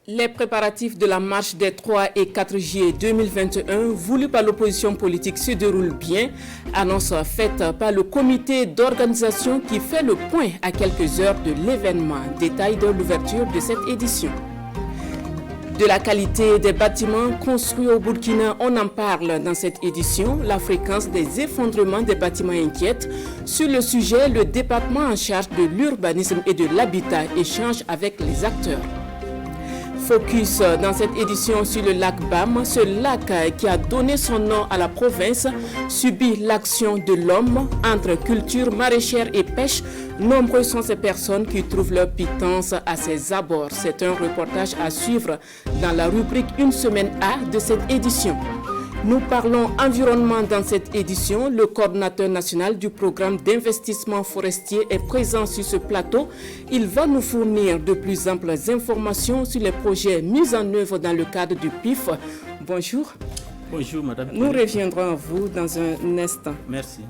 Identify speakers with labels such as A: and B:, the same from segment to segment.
A: Les préparatifs de la marche des 3 et 4 juillet 2021, voulus par l'opposition politique, se déroulent bien. Annonce faite par le comité d'organisation qui fait le point à quelques heures de l'événement. Détail de l'ouverture de cette édition. De la qualité des bâtiments construits au Burkina, on en parle dans cette édition. La fréquence des effondrements des bâtiments inquiète. Sur le sujet, le département en charge de l'urbanisme et de l'habitat échange avec les acteurs. Focus dans cette édition sur le lac Bam. Ce lac qui a donné son nom à la province subit l'action de l'homme entre culture maraîchère et pêche. Nombreuses sont ces personnes qui trouvent leur pitance à ses abords. C'est un reportage à suivre dans la rubrique Une semaine A de cette édition. Nous parlons environnement dans cette édition. Le coordinateur national du programme d'investissement forestier est présent sur ce plateau. Il va nous fournir de plus amples informations sur les projets mis en œuvre dans le cadre du PIF. Bonjour.
B: Bonjour, madame.
A: Nous reviendrons à vous dans un instant.
B: Merci.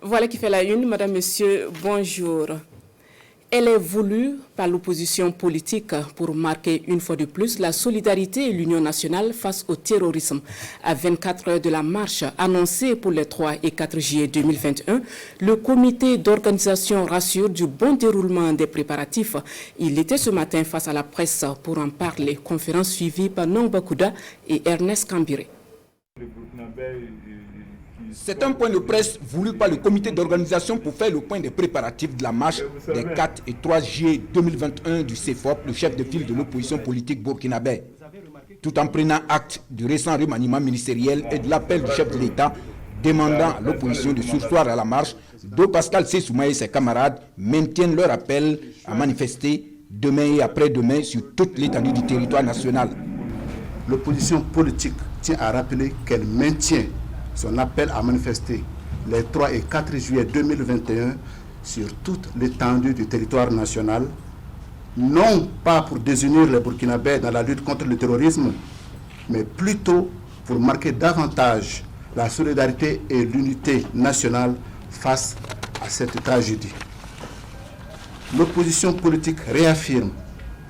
A: Voilà qui fait la une, madame, monsieur, bonjour. Elle est voulue par l'opposition politique pour marquer une fois de plus la solidarité et l'union nationale face au terrorisme. À 24 heures de la marche annoncée pour les 3 et 4 juillet 2021, le comité d'organisation rassure du bon déroulement des préparatifs. Il était ce matin face à la presse pour en parler. Conférence suivie par Nongba Kouda et Ernest Kambiré.
C: C'est un point de presse voulu par le comité d'organisation pour faire le point des préparatifs de la marche des 4 et 3 juillet 2021 du CFOP, le chef de file de l'opposition politique burkinabé. Tout en prenant acte du récent remaniement ministériel et de l'appel du chef de l'État demandant à l'opposition de surseoir à la marche, Do Pascal Sessouma et ses camarades maintiennent leur appel à manifester demain et après-demain sur toute l'étendue du territoire national.
D: L'opposition politique tient à rappeler qu'elle maintient son appel à manifester les 3 et 4 juillet 2021 sur toute l'étendue du territoire national, non pas pour désunir les Burkinabés dans la lutte contre le terrorisme, mais plutôt pour marquer davantage la solidarité et l'unité nationale face à cette tragédie. L'opposition politique réaffirme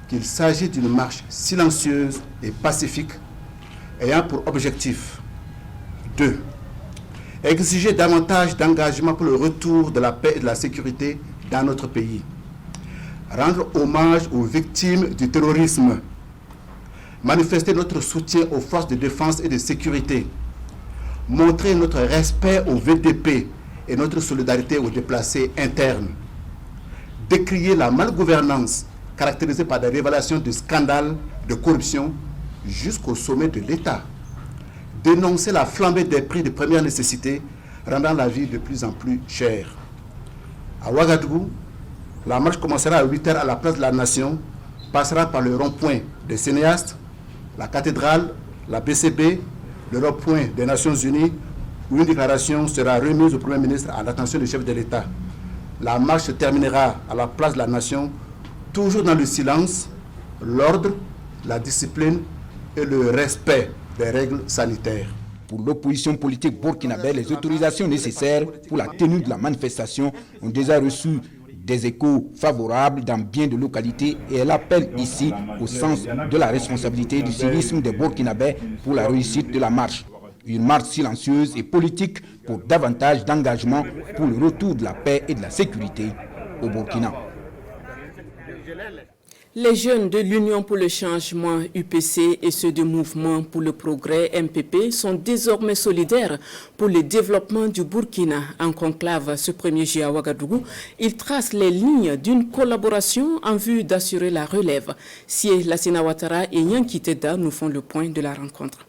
D: qu'il s'agit d'une marche silencieuse et pacifique ayant pour objectif 2. Exiger davantage d'engagement pour le retour de la paix et de la sécurité dans notre pays. Rendre hommage aux victimes du terrorisme. Manifester notre soutien aux forces de défense et de sécurité. Montrer notre respect au VDP et notre solidarité aux déplacés internes. Décrier la malgouvernance caractérisée par des révélations de scandales de corruption jusqu'au sommet de l'État. Dénoncer la flambée des prix de première nécessité, rendant la vie de plus en plus chère. À Ouagadougou, la marche commencera à 8 h à la place de la Nation, passera par le rond-point des cinéastes, la cathédrale, la BCB, le rond-point des Nations Unies, où une déclaration sera remise au Premier ministre à l'attention du chef de l'État. La marche se terminera à la place de la Nation, toujours dans le silence, l'ordre, la discipline et le respect des règles sanitaires.
C: Pour l'opposition politique burkinabé, les autorisations nécessaires pour la tenue de la manifestation ont déjà reçu des échos favorables dans bien de localités et elle appelle ici au sens de la responsabilité du civisme des Burkinabés pour la réussite de la marche. Une marche silencieuse et politique pour davantage d'engagement pour le retour de la paix et de la sécurité au Burkina.
A: Les jeunes de l'Union pour le changement UPC et ceux du Mouvement pour le progrès MPP sont désormais solidaires pour le développement du Burkina. En conclave ce 1er juillet à Ouagadougou, ils tracent les lignes d'une collaboration en vue d'assurer la relève. Sié Lassina Ouattara et Nyanki Teda nous font le point de la rencontre.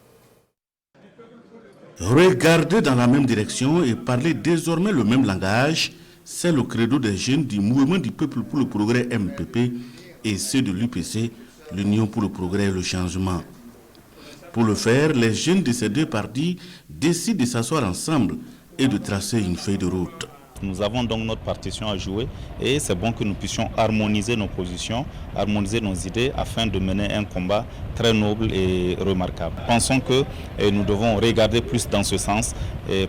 E: Regarder dans la même direction et parler désormais le même langage, c'est le credo des jeunes du Mouvement du peuple pour le progrès MPP et ceux de l'UPC, l'Union pour le progrès et le changement. Pour le faire, les jeunes de ces deux partis décident de s'asseoir ensemble et de tracer une feuille de route.
F: Nous avons donc notre partition à jouer et c'est bon que nous puissions harmoniser nos positions, harmoniser nos idées afin de mener un combat très noble et remarquable. Pensons que nous devons regarder plus dans ce sens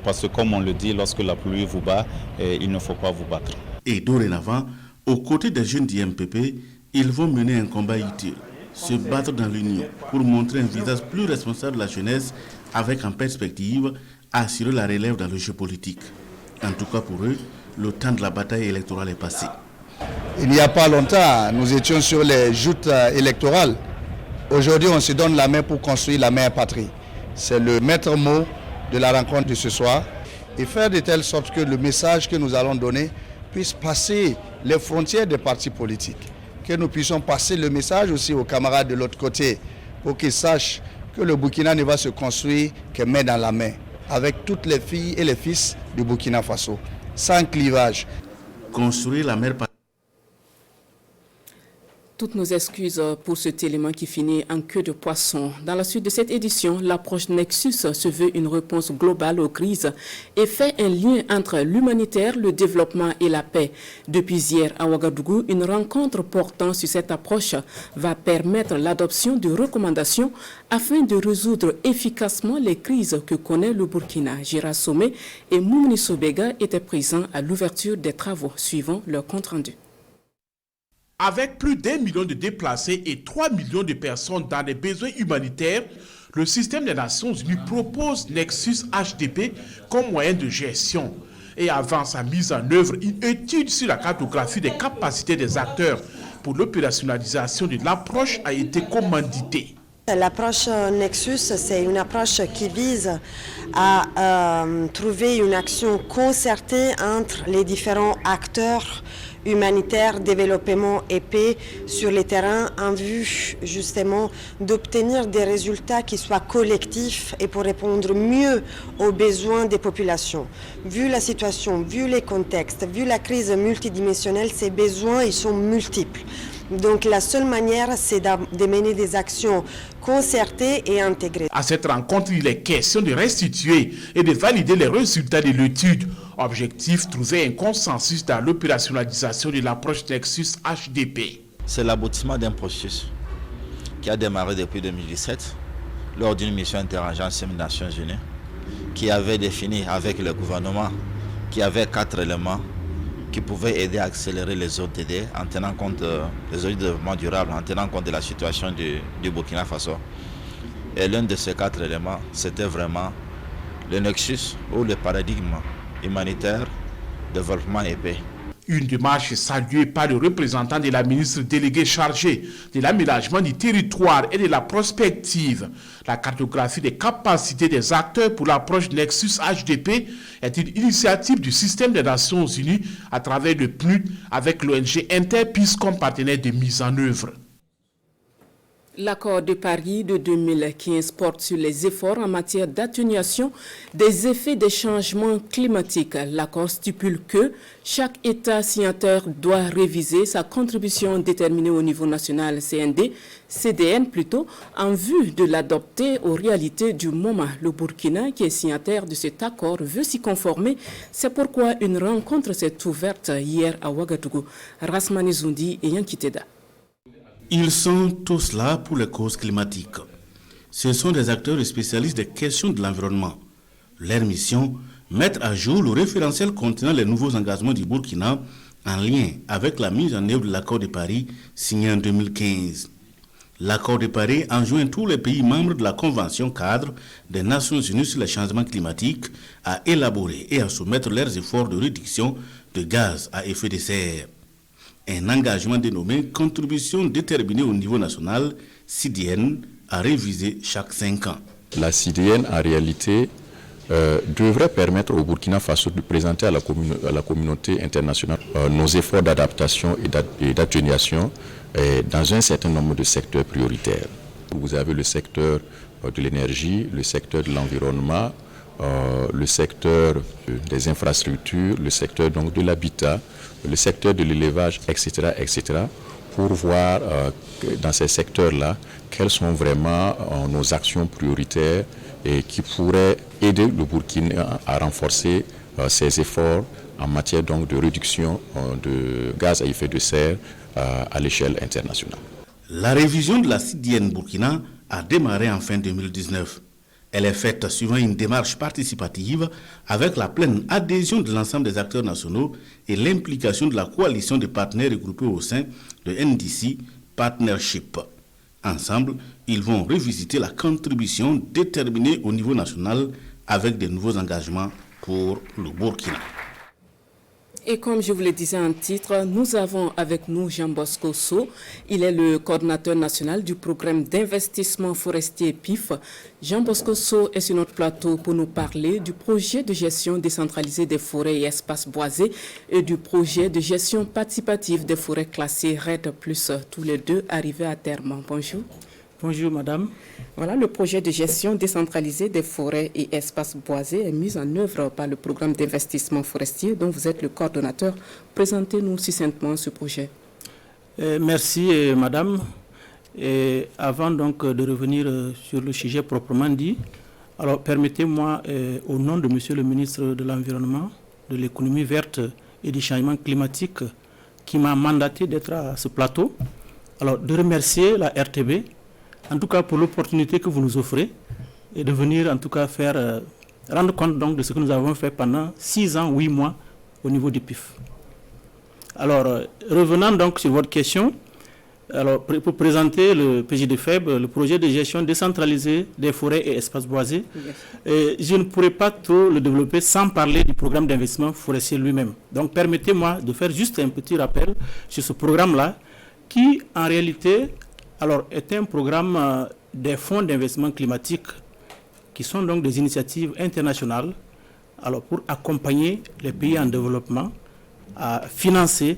F: parce que comme on le dit, lorsque la pluie vous bat, il ne faut pas vous battre.
E: Et dorénavant, aux côtés des jeunes du MPP, ils vont mener un combat utile. se battre dans l'union pour montrer un visage plus responsable de la jeunesse avec en perspective assurer la relève dans le jeu politique. En tout cas pour eux, le temps de la bataille électorale est passé.
B: Il n'y a pas longtemps, nous étions sur les joutes électorales. Aujourd'hui, on se donne la main pour construire la meilleure patrie. C'est le maître mot de la rencontre de ce soir et faire de telle sorte que le message que nous allons donner puisse passer les frontières des partis politiques. Que nous puissions passer le message aussi aux camarades de l'autre côté pour qu'ils sachent que le Burkina ne va se construire que main dans la main avec toutes les filles et les fils du Burkina Faso, sans clivage.
E: Construire la meilleure patrie.
A: Toutes nos excuses pour cet élément qui finit en queue de poisson. Dans la suite de cette édition, l'approche Nexus se veut une réponse globale aux crises et fait un lien entre l'humanitaire, le développement et la paix. Depuis hier à Ouagadougou, une rencontre portant sur cette approche va permettre l'adoption de recommandations afin de résoudre efficacement les crises que connaît le Burkina. Gérard Sommet et Moumouni Sobega étaient présents à l'ouverture des travaux suivant leur compte-rendu.
G: Avec plus d'1 million de déplacés et 3 millions de personnes dans les besoins humanitaires, le système des Nations Unies propose Nexus HDP comme moyen de gestion. Et avant sa mise en œuvre, une étude sur la cartographie des capacités des acteurs pour l'opérationnalisation de l'approche a été commanditée.
H: L'approche Nexus, c'est une approche qui vise à trouver une action concertée entre les différents acteurs humanitaire, développement et paix sur les terrains en vue justement d'obtenir des résultats qui soient collectifs et pour répondre mieux aux besoins des populations. Vu la situation, vu les contextes, vu la crise multidimensionnelle, ces besoins ils sont multiples. Donc la seule manière, c'est de mener des actions concertées et intégrées.
G: À cette rencontre, il est question de restituer et de valider les résultats de l'étude. Objectif, trouver un consensus dans l'opérationnalisation de l'approche Nexus HDP.
I: C'est l'aboutissement d'un processus qui a démarré depuis 2017 lors d'une mission interagence des Nations Unies qui avait défini avec le gouvernement qui avait 4 éléments qui pouvaient aider à accélérer les ODD en tenant compte des objectifs de développement durable, en tenant compte de la situation du Burkina Faso. Et l'un de ces 4 éléments, c'était vraiment le nexus ou le paradigme humanitaire, développement et paix.
G: Une démarche saluée par le représentant de la ministre déléguée chargée de l'aménagement du territoire et de la prospective. La cartographie des capacités des acteurs pour l'approche Nexus HDP est une initiative du système des Nations Unies à travers le PNUD avec l'ONG Interpeace comme partenaire de mise en œuvre.
A: L'accord de Paris de 2015 porte sur les efforts en matière d'atténuation des effets des changements climatiques. L'accord stipule que chaque État signataire doit réviser sa contribution déterminée au niveau national CDN plutôt, en vue de l'adopter aux réalités du moment. Le Burkina, qui est signataire de cet accord, veut s'y conformer. C'est pourquoi une rencontre s'est ouverte hier à Ouagadougou. Rasmani Zoundi et Yankiteda.
E: Ils sont tous là pour les causes climatiques. Ce sont des acteurs et spécialistes des questions de l'environnement. Leur mission, mettre à jour le référentiel contenant les nouveaux engagements du Burkina en lien avec la mise en œuvre de l'accord de Paris signé en 2015. L'accord de Paris enjoint tous les pays membres de la Convention cadre des Nations Unies sur les changements climatiques à élaborer et à soumettre leurs efforts de réduction de gaz à effet de serre. Un engagement dénommé Contribution déterminée au niveau national, CDN, à réviser chaque 5 ans.
J: La CDN, en réalité, devrait permettre au Burkina Faso de présenter à la communauté internationale nos efforts d'adaptation et d'atténuation dans un certain nombre de secteurs prioritaires. Vous avez le secteur de l'énergie, le secteur de l'environnement, le secteur des infrastructures, le secteur donc de l'habitat, le secteur de l'élevage, etc., pour voir dans ces secteurs-là quelles sont vraiment nos actions prioritaires et qui pourraient aider le Burkina à renforcer ses efforts en matière donc de réduction de gaz à effet de serre à l'échelle internationale.
E: La révision de la CDN Burkina a démarré en fin 2019. Elle est faite suivant une démarche participative avec la pleine adhésion de l'ensemble des acteurs nationaux et l'implication de la coalition des partenaires regroupés au sein de NDC Partnership. Ensemble, ils vont revisiter la contribution déterminée au niveau national avec de nouveaux engagements pour le Burkina.
A: Et comme je vous le disais en titre, nous avons avec nous Jean-Bosco So. Il est le coordinateur national du programme d'investissement forestier PIF. Jean-Bosco So est sur notre plateau pour nous parler du projet de gestion décentralisée des forêts et espaces boisés et du projet de gestion participative des forêts classées RED+, tous les deux arrivés à terme. Bonjour.
K: Bonjour madame.
A: Voilà, le projet de gestion décentralisée des forêts et espaces boisés est mis en œuvre par le programme d'investissement forestier dont vous êtes le coordonnateur. Présentez-nous succinctement ce projet.
K: Merci madame. Et avant donc de revenir sur le sujet proprement dit, alors permettez-moi au nom de monsieur le ministre de l'Environnement, de l'économie verte et du changement climatique qui m'a mandaté d'être à ce plateau, alors de remercier la RTB en tout cas pour l'opportunité que vous nous offrez et de venir en tout cas rendre compte donc de ce que nous avons fait pendant 6 ans, 8 mois au niveau du PIF. Alors, revenant donc sur votre question, alors pour présenter le PJDFEB, le projet de gestion décentralisée des forêts et espaces boisés, je ne pourrais pas trop le développer sans parler du programme d'investissement forestier lui-même. Donc permettez-moi de faire juste un petit rappel sur ce programme-là qui en réalité alors, est un programme des fonds d'investissement climatique qui sont donc des initiatives internationales alors pour accompagner les pays en développement à financer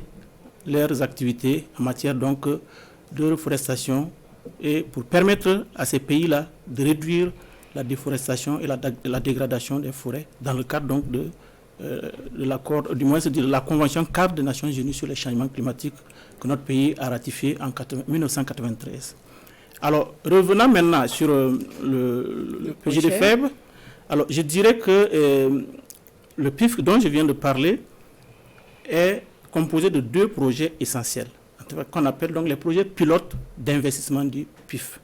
K: leurs activités en matière donc de reforestation et pour permettre à ces pays-là de réduire la déforestation et la dégradation des forêts dans le cadre donc de l'accord, du moins de la Convention cadre des Nations Unies sur les changements climatiques que notre pays a ratifié en 1993. Alors, revenant maintenant sur le PJDFEB, alors je dirais que le PIF dont je viens de parler est composé de 2 projets essentiels, qu'on appelle donc les projets pilotes d'investissement du PIF.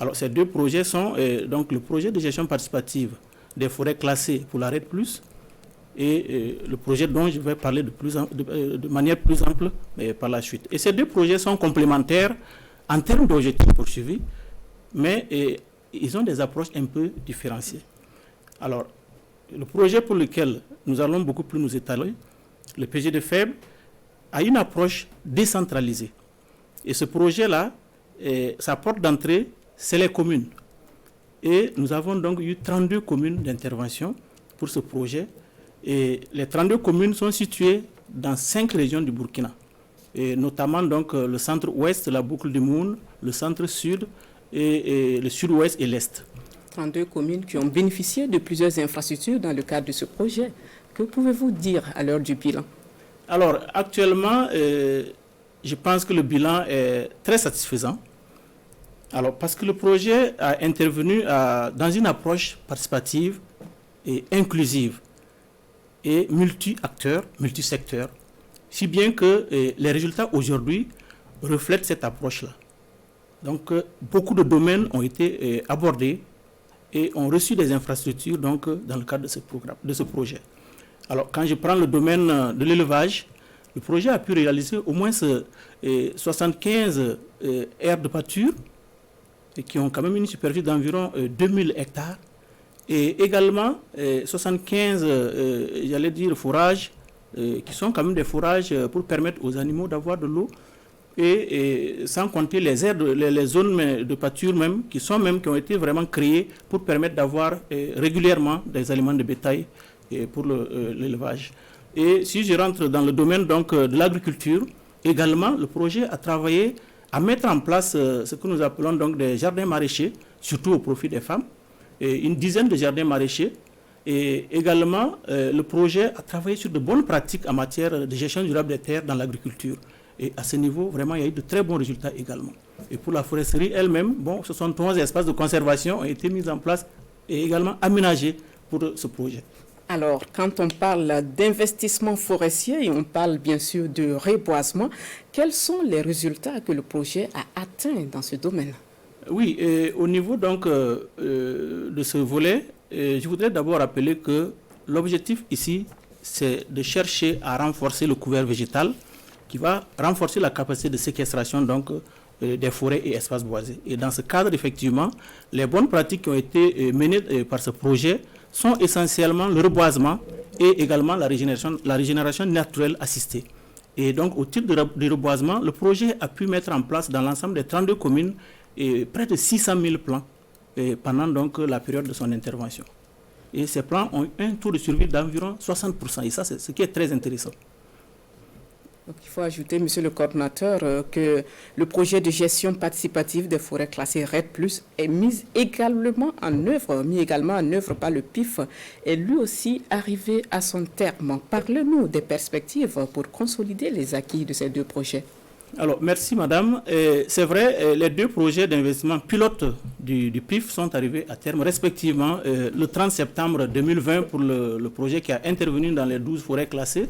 K: Alors, ces 2 projets sont donc le projet de gestion participative des forêts classées pour la RED+, et le projet dont je vais parler de manière plus ample par la suite. Et ces 2 projets sont complémentaires en termes d'objectifs poursuivis, mais ils ont des approches un peu différenciées. Alors, le projet pour lequel nous allons beaucoup plus nous étaler, le PJDFEB, a une approche décentralisée. Et ce projet-là, sa porte d'entrée, c'est les communes. Et nous avons donc eu 32 communes d'intervention pour ce projet. Et les 32 communes sont situées dans 5 régions du Burkina, et notamment donc le centre-ouest, la boucle du Moun, le centre-sud, et le sud-ouest et l'est.
A: 32 communes qui ont bénéficié de plusieurs infrastructures dans le cadre de ce projet. Que pouvez-vous dire à l'heure du bilan?
K: Alors actuellement, je pense que le bilan est très satisfaisant. Alors parce que le projet a intervenu dans une approche participative et inclusive et multi-acteurs, multi-secteurs, si bien que les résultats aujourd'hui reflètent cette approche-là. Donc, beaucoup de domaines ont été abordés et ont reçu des infrastructures donc, dans le cadre de ce projet. Alors, quand je prends le domaine de l'élevage, le projet a pu réaliser au moins 75 aires de pâture qui ont quand même une superficie d'environ 2000 hectares. Et également 75, j'allais dire, forages, qui sont quand même des forages pour permettre aux animaux d'avoir de l'eau, et sans compter les aires, les zones de pâture même, qui ont été vraiment créées pour permettre d'avoir régulièrement des aliments de bétail pour l'élevage. Et si je rentre dans le domaine donc, de l'agriculture, également le projet a travaillé à mettre en place ce que nous appelons donc des jardins maraîchers, surtout au profit des femmes, et une dizaine de jardins maraîchers. Et également, le projet a travaillé sur de bonnes pratiques en matière de gestion durable des terres dans l'agriculture. Et à ce niveau, vraiment, il y a eu de très bons résultats également. Et pour la foresterie elle-même, 71 espaces de conservation ont été mis en place et également aménagés pour ce projet.
A: Alors, quand on parle d'investissement forestier et on parle bien sûr de reboisement, quels sont les résultats que le projet a atteints dans ce domaine?
K: Oui, au niveau donc de ce volet, je voudrais d'abord rappeler que l'objectif ici, c'est de chercher à renforcer le couvert végétal qui va renforcer la capacité de séquestration donc, des forêts et espaces boisés. Et dans ce cadre, effectivement, les bonnes pratiques qui ont été menées par ce projet sont essentiellement le reboisement et également la régénération naturelle assistée. Et donc, au titre du reboisement, le projet a pu mettre en place dans l'ensemble des 32 communes près de 600 000 plants pendant donc la période de son intervention. Et ces plants ont un taux de survie d'environ 60%. Et ça, c'est ce qui est très intéressant.
A: Donc, il faut ajouter, monsieur le coordinateur, que le projet de gestion participative des forêts classées RED+, est mis également en œuvre par le PIF, est lui aussi arrivé à son terme. Parlez-nous des perspectives pour consolider les acquis de ces deux projets.
K: Alors, merci madame. C'est vrai, les deux projets d'investissement pilotes du PIF sont arrivés à terme, respectivement le 30 septembre 2020 pour le projet qui a intervenu dans les 12 forêts classées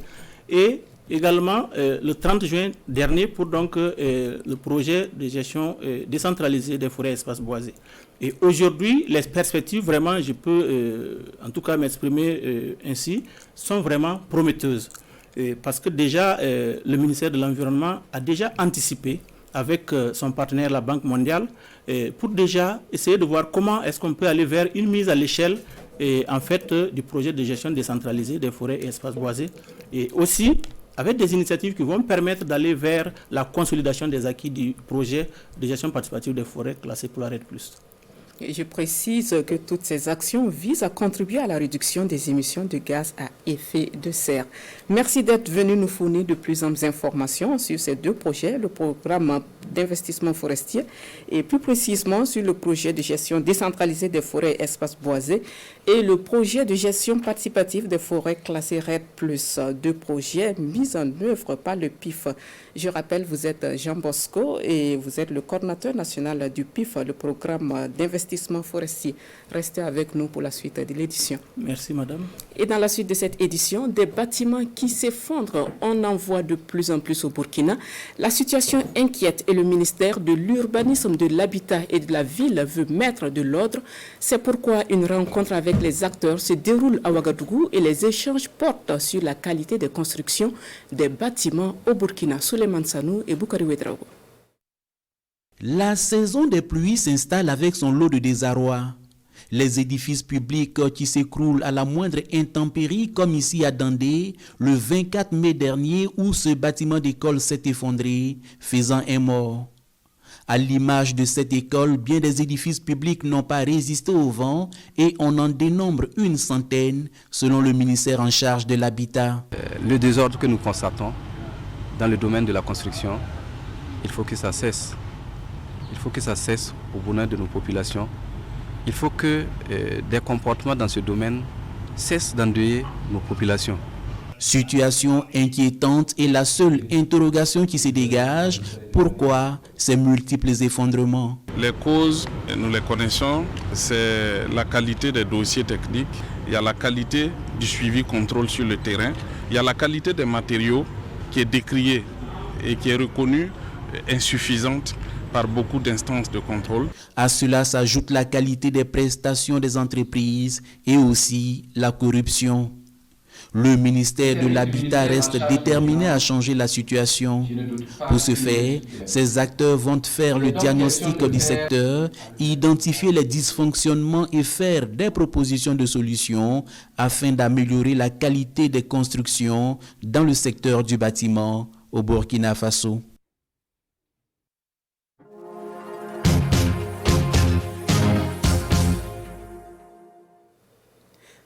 K: et également le 30 juin dernier pour donc le projet de gestion décentralisée des forêts et espaces boisés. Et aujourd'hui, les perspectives, vraiment, je peux en tout cas m'exprimer ainsi, sont vraiment prometteuses. Parce que déjà, le ministère de l'Environnement a déjà anticipé avec son partenaire, la Banque mondiale, pour déjà essayer de voir comment est-ce qu'on peut aller vers une mise à l'échelle en fait, du projet de gestion décentralisée des forêts et espaces boisés. Et aussi, avec des initiatives qui vont permettre d'aller vers la consolidation des acquis du projet de gestion participative des forêts classées pour la RED+.
A: Et je précise que toutes ces actions visent à contribuer à la réduction des émissions de gaz à effet de serre. Merci d'être venu nous fournir de plus amples informations sur ces deux projets, le programme d'investissement forestier et plus précisément sur le projet de gestion décentralisée des forêts et espaces boisés et le projet de gestion participative des forêts classées RED+, deux projets mis en œuvre par le PIF. Je rappelle, vous êtes Jean Bosco et vous êtes le coordinateur national du PIF, le programme d'investissement forestier. Restez avec nous pour la suite de l'édition.
K: Merci madame.
A: Et dans la suite de cette édition, des bâtiments qui s'effondrent, on en voit de plus en plus au Burkina. La situation inquiète et le ministère de l'Urbanisme, de l'Habitat et de la Ville veut mettre de l'ordre. C'est pourquoi une rencontre avec les acteurs se déroule à Ouagadougou et les échanges portent sur la qualité des constructions des bâtiments au Burkina. Souleymane Sanou et Boukari Ouedraogo.
L: La saison des pluies s'installe avec son lot de désarroi. Les édifices publics qui s'écroulent à la moindre intempérie, comme ici à Dandé, le 24 mai dernier où ce bâtiment d'école s'est effondré, faisant un mort. À l'image de cette école, bien des édifices publics n'ont pas résisté au vent et on en dénombre une centaine, selon le ministère en charge de l'habitat.
M: Le désordre que nous constatons dans le domaine de la construction, il faut que ça cesse. Il faut que ça cesse au bonheur de nos populations. Il faut que des comportements dans ce domaine cessent d'endeuiller nos populations.
L: Situation inquiétante et la seule interrogation qui se dégage, pourquoi ces multiples effondrements?
N: Les causes, nous les connaissons, c'est la qualité des dossiers techniques, il y a la qualité du suivi-contrôle sur le terrain, il y a la qualité des matériaux qui est décriée et qui est reconnue insuffisante par beaucoup d'instances de contrôle.
L: À cela s'ajoute la qualité des prestations des entreprises et aussi la corruption. Le ministère de l'Habitat reste déterminé à changer la situation. Pour ce faire, ces acteurs vont faire le diagnostic du secteur, identifier les dysfonctionnements et faire des propositions de solutions afin d'améliorer la qualité des constructions dans le secteur du bâtiment au Burkina Faso.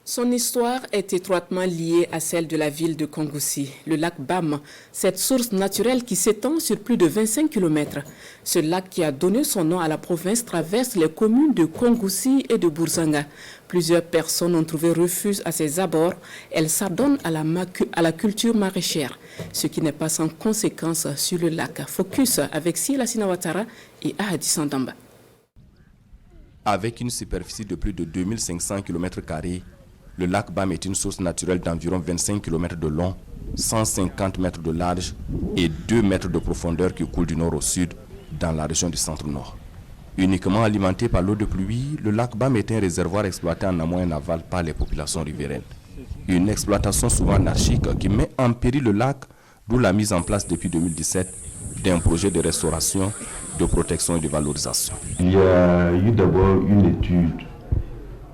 A: Son histoire est étroitement liée à celle de la ville de Kongoussi, le lac Bam, cette source naturelle qui s'étend sur plus de 25 km. Ce lac qui a donné son nom à la province traverse les communes de Kongoussi et de Bourzanga. Plusieurs personnes ont trouvé refuge à ses abords. Elles s'adonnent à la culture maraîchère, ce qui n'est pas sans conséquence sur le lac. Focus avec Sila Sinawatara et Ahadi Sandamba.
O: Avec une superficie de plus de 2500 km², le lac Bam est une source naturelle d'environ 25 km de long, 150 mètres de large et 2 mètres de profondeur qui coule du nord au sud dans la région du centre-nord. Uniquement alimenté par l'eau de pluie, le lac Bam est un réservoir exploité en amont et en aval par les populations riveraines. Une exploitation souvent anarchique qui met en péril le lac, d'où la mise en place depuis 2017 d'un projet de restauration, de protection et de valorisation.
P: Il y a eu d'abord une étude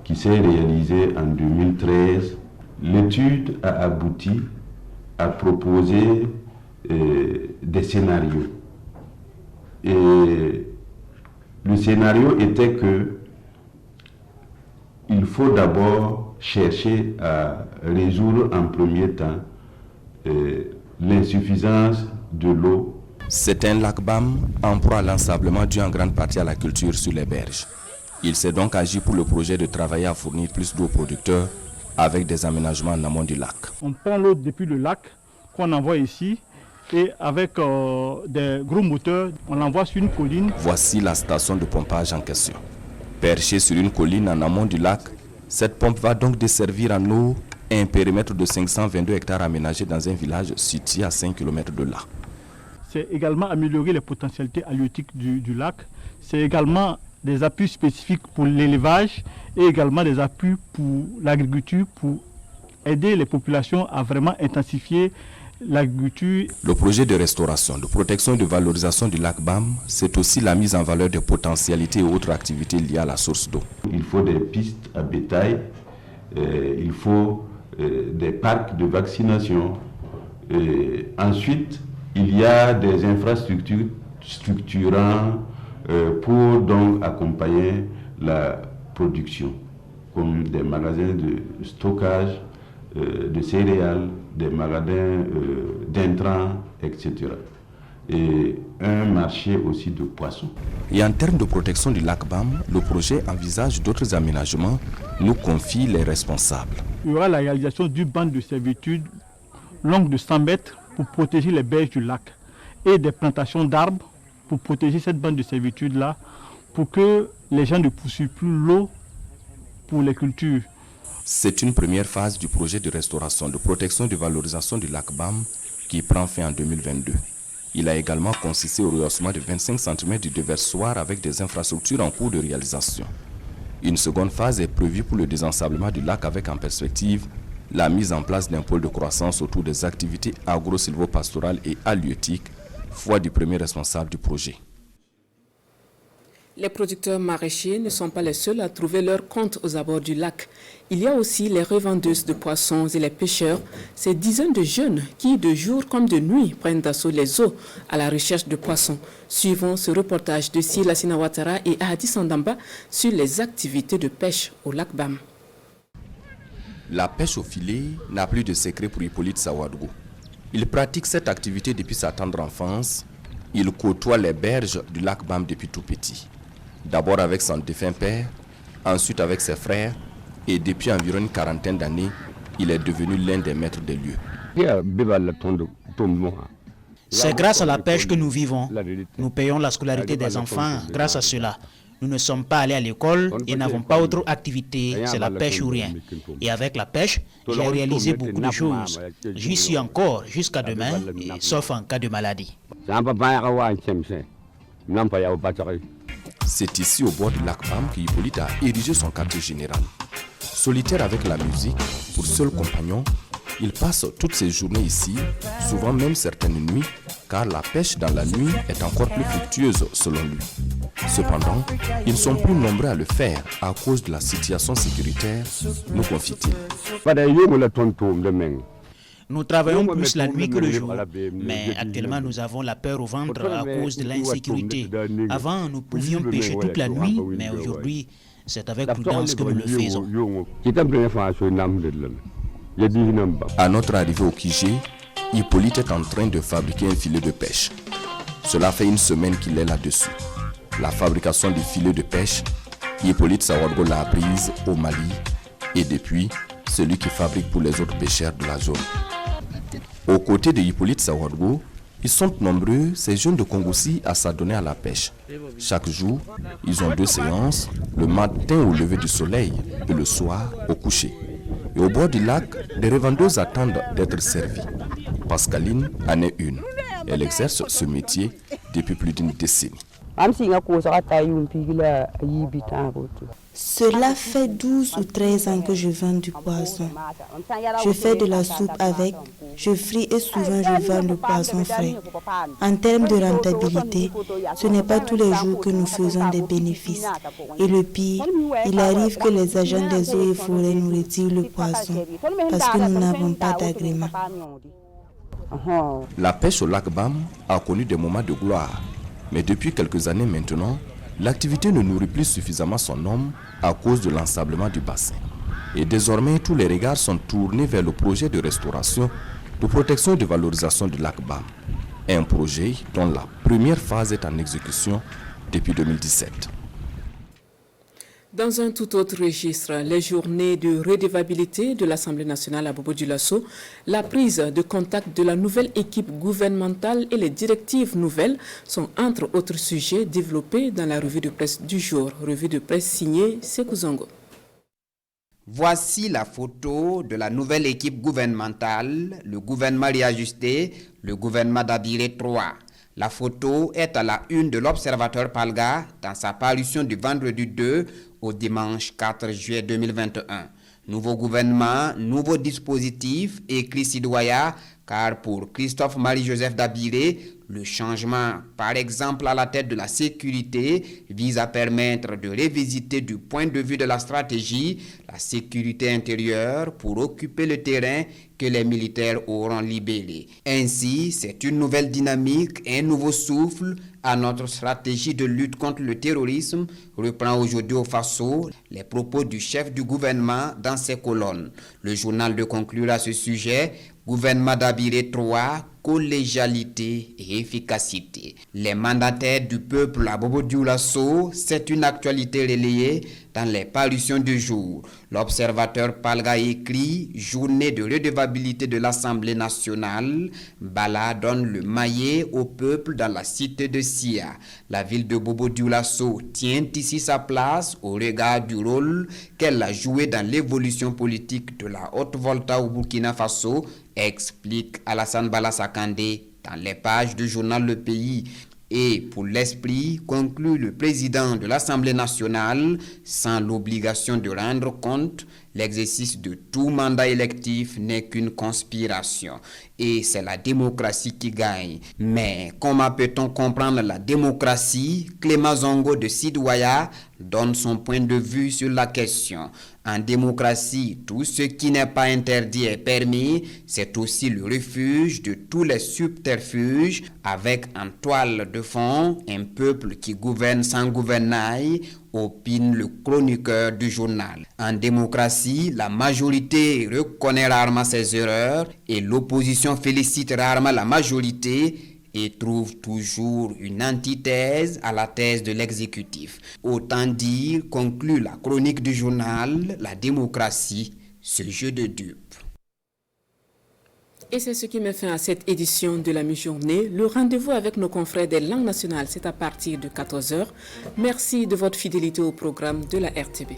P: qui s'est réalisée en 2013. L'étude a abouti à proposer des scénarios. Et le scénario était que il faut d'abord chercher à résoudre en premier temps l'insuffisance de l'eau.
O: C'est un lac BAM en proie à l'ensablement dû en grande partie à la culture sur les berges. Il s'est donc agi pour le projet de travailler à fournir plus d'eau aux producteurs avec des aménagements en amont du lac.
Q: On prend l'eau depuis le lac qu'on envoie ici et avec des gros moteurs, on l'envoie sur une colline.
O: Voici la station de pompage en question. Perchée sur une colline en amont du lac, cette pompe va donc desservir en eau un périmètre de 522 hectares aménagé dans un village situé à 5 km de là.
Q: C'est également améliorer les potentialités halieutiques du lac. C'est également des appuis spécifiques pour l'élevage et également des appuis pour l'agriculture pour aider les populations à vraiment intensifier l'agriculture.
O: Le projet de restauration, de protection et de valorisation du lac BAM, c'est aussi la mise en valeur des potentialités et autres activités liées à la source d'eau.
P: Il faut des pistes à bétail, il faut des parcs de vaccination. Ensuite, il y a des infrastructures structurant pour donc accompagner la production, comme des magasins de stockage de céréales, des magasins d'intrants, etc. Et un marché aussi de poissons.
O: Et en termes de protection du lac BAM, le projet envisage d'autres aménagements, nous confient les responsables.
Q: Il y aura la réalisation d'une bande de servitude longue de 100 mètres pour protéger les berges du lac et des plantations d'arbres pour protéger cette bande de servitude-là, pour que les gens ne poursuivent plus l'eau pour les cultures.
O: C'est une première phase du projet de restauration, de protection et de valorisation du lac BAM qui prend fin en 2022. Il a également consisté au rehaussement de 25 cm du déversoir avec des infrastructures en cours de réalisation. Une seconde phase est prévue pour le désensablement du lac avec en perspective la mise en place d'un pôle de croissance autour des activités agro-silvopastorales et halieutiques, foi du premier responsable du projet.
A: Les producteurs maraîchers ne sont pas les seuls à trouver leur compte aux abords du lac. Il y a aussi les revendeuses de poissons et les pêcheurs, ces dizaines de jeunes qui, de jour comme de nuit, prennent d'assaut les eaux à la recherche de poissons. Suivons ce reportage de Sila Sinawatara et Hadi Sandamba sur les activités de pêche au lac BAM.
O: La pêche au filet n'a plus de secret pour Hippolyte Sawadgo. Il pratique cette activité depuis sa tendre enfance. Il côtoie les berges du lac BAM depuis tout petit. D'abord avec son défunt père, ensuite avec ses frères, et depuis environ une quarantaine d'années, il est devenu l'un des maîtres des lieux.
R: C'est grâce à la pêche que nous vivons. Nous payons la scolarité des enfants grâce à cela. Nous ne sommes pas allés à l'école et n'avons pas autre activité, c'est la pêche ou rien. Et avec la pêche, j'ai réalisé beaucoup de choses. J'y suis encore jusqu'à demain, sauf en cas de maladie.
O: C'est ici au bord du lac BAM qu'Hippolyte a érigé son quartier général. Solitaire avec la musique, pour seul compagnon, il passe toutes ses journées ici, souvent même certaines nuits, car la pêche dans la nuit est encore plus fructueuse selon lui. Cependant, ils sont plus nombreux à le faire à cause de la situation sécuritaire, nous confie-t-il.
R: Nous travaillons plus la nuit que le jour, mais actuellement nous avons la peur au ventre à cause de l'insécurité. Avant, nous pouvions pêcher toute la nuit, mais aujourd'hui, c'est avec prudence que nous le faisons.
O: À notre arrivée au Kijé, Hippolyte est en train de fabriquer un filet de pêche. Cela fait une semaine qu'il est là-dessus. La fabrication du filet de pêche, Hippolyte Sawadgo l'a apprise au Mali et depuis, celui qui fabrique pour les autres pêcheurs de la zone. Aux côtés de Hippolyte Sawadgo, ils sont nombreux, ces jeunes de Kongoussi, à s'adonner à la pêche. Chaque jour, ils ont 2 séances, le matin au lever du soleil et le soir au coucher. Et au bord du lac, des revendeuses attendent d'être servies. Pascaline en est une. Elle exerce ce métier depuis plus d'une décennie.
S: Cela fait 12 ou 13 ans que je vends du poisson. Je fais de la soupe avec, je fris et souvent je vends le poisson frais. En termes de rentabilité, ce n'est pas tous les jours que nous faisons des bénéfices. Et le pire, il arrive que les agents des eaux et forêts nous retirent le poisson parce que nous n'avons pas d'agrément.
O: La pêche au lac Bam a connu des moments de gloire, mais depuis quelques années maintenant, l'activité ne nourrit plus suffisamment son homme à cause de l'ensablement du bassin. Et désormais, tous les regards sont tournés vers le projet de restauration, de protection et de valorisation du lac Bam. Un projet dont la première phase est en exécution depuis 2017.
A: Dans un tout autre registre, les journées de redevabilité de l'Assemblée nationale à Bobo-Dioulasso, la prise de contact de la nouvelle équipe gouvernementale et les directives nouvelles sont entre autres sujets développés dans la revue de presse du jour. Revue de presse signée Sekou Zongo.
T: Voici la photo de la nouvelle équipe gouvernementale, le gouvernement réajusté, le gouvernement d'Abiré 3. La photo est à la une de l'Observateur Palga dans sa parution du vendredi 2 au dimanche 4 juillet 2021. Nouveau gouvernement, nouveau dispositif, écrit Sidoya, car pour Christophe Marie-Joseph Dabiré, le changement, par exemple à la tête de la sécurité, vise à permettre de revisiter du point de vue de la stratégie la sécurité intérieure pour occuper le terrain que les militaires auront libéré. Ainsi, c'est une nouvelle dynamique, un nouveau souffle à notre stratégie de lutte contre le terrorisme, reprend aujourd'hui au Faso les propos du chef du gouvernement dans ses colonnes. Le journal de conclure à ce sujet, gouvernement d'Abiré 3, collégialité et efficacité. Les mandataires du peuple à Bobo-Dioulasso, c'est une actualité relayée dans les parutions du jour. L'Observateur Palga écrit « Journée de redevabilité de l'Assemblée nationale ». Bala donne le maillet au peuple dans la cité de Sia. La ville de Bobo-Dioulasso tient ici sa place au regard du rôle qu'elle a joué dans l'évolution politique de la Haute-Volta au Burkina Faso, explique Alassane Bala Sakandé dans les pages du journal Le Pays. Et pour l'esprit, conclut le président de l'Assemblée nationale, sans l'obligation de rendre compte, l'exercice de tout mandat électif n'est qu'une conspiration. Et c'est la démocratie qui gagne. Mais comment peut-on comprendre la démocratie? Clément Zongo de Sidoya donne son point de vue sur la question. En démocratie, tout ce qui n'est pas interdit est permis. C'est aussi le refuge de tous les subterfuges, avec en toile de fond un peuple qui gouverne sans gouvernail, opine le chroniqueur du journal. En démocratie, la majorité reconnaît rarement ses erreurs et l'opposition félicite rarement la majorité et trouve toujours une antithèse à la thèse de l'exécutif. Autant dire, conclut la chronique du journal, la démocratie, ce jeu de dupes.
A: Et c'est ce qui met fin à cette édition de la mi-journée. Le rendez-vous avec nos confrères des langues nationales, c'est à partir de 14h. Merci de votre fidélité au programme de la RTB.